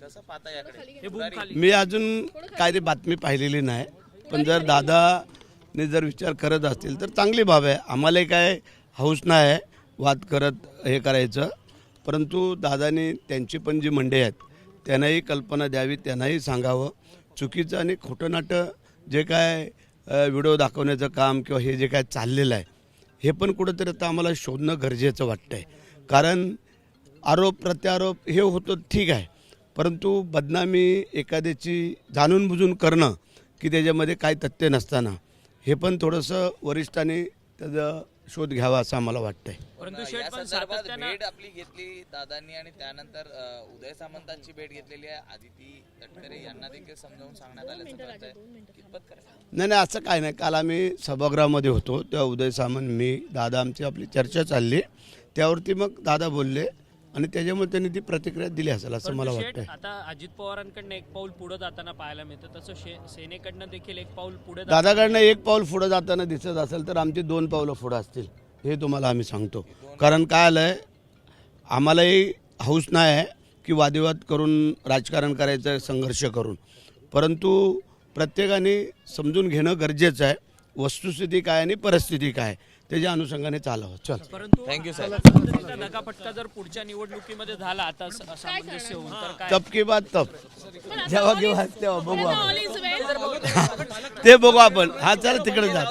कसं पाहता याकडे? मी अजून काय ती बातमी पाहिलेली नाही, पण जर दादाने जर विचार करत असतील तर चांगली बाब आहे. आम्हालाही काय हौस नाही आहे वाद करत हे करायचं, परंतु दादाने त्यांची पण जी मंडळी आहेत त्यांनाही कल्पना द्यावी, त्यांनाही सांगावं. चुकीचं आणि खोटं नाटं जे काय व्हिडिओ दाखवण्याचं काम किंवा हे जे काय चाललेलं आहे हे पण कुठंतरी आता आम्हाला शोधणं गरजेचं वाटतं आहे. कारण आरोप प्रत्यारोप हे होतं ठीक आहे, परंतु बदनामी एखाद्याची जाणून बुजून करणं की त्याच्यामध्ये काही तथ्य नसताना हे पण थोडंसं वरिष्ठांनी त्याचा शोध घ्यावा असं आम्हाला वाटतंय. परंतु शेठ पण सातत्यानं भेट आपली घेतली दादांनी आणि त्यानंतर उदय सामंतांची भेट घेतलेली आहे. आदिती तटकरे यांना देखील समजावून सांगण्यात आल्याचं कळतंय. कितपत करायचं? नाही असं काय नाही. काल आम्ही सभागृहामध्ये होतो तेव्हा उदय सामंत, मी, दादा आमची आपली चर्चा चालली, त्यावरती मग दादा बोलले आणि त्याच्यामुळे त्यांनी ती प्रतिक्रिया दिली असेल असं मला वाटतंय. आता अजित पवारांकडनं एक पाऊल पुढे जाताना पाहायला मिळतं, तसं सेनेकडनं देखील एक पाऊल पुढे दादाकडनं एक पाऊल पुढे जाताना दिसत असेल तर आमची 2 पावलं पुढे असतील हे तुम्हाला आम्ही सांगतो. कारण काय आलं आहे, आम्हालाही हौस नाही आहे की वादिवाद करून राजकारण करायचं, संघर्ष करून, परंतु प्रत्येकाने समजून घेणं गरजेचं आहे. वस्तुस्थिती काय आणि परिस्थिती काय त्याच्या अनुषंगाने चालावं. चल, परंतु थँक्यू सर. धक्काफटका जर पुढच्या निवडणुकीमध्ये झाला आता सामंजस्य होऊन तर काय तब की बात तब, जेव्हा किंवा तेव्हा बघू आपण, ते बघू आपण. हा चला तिकडे जा.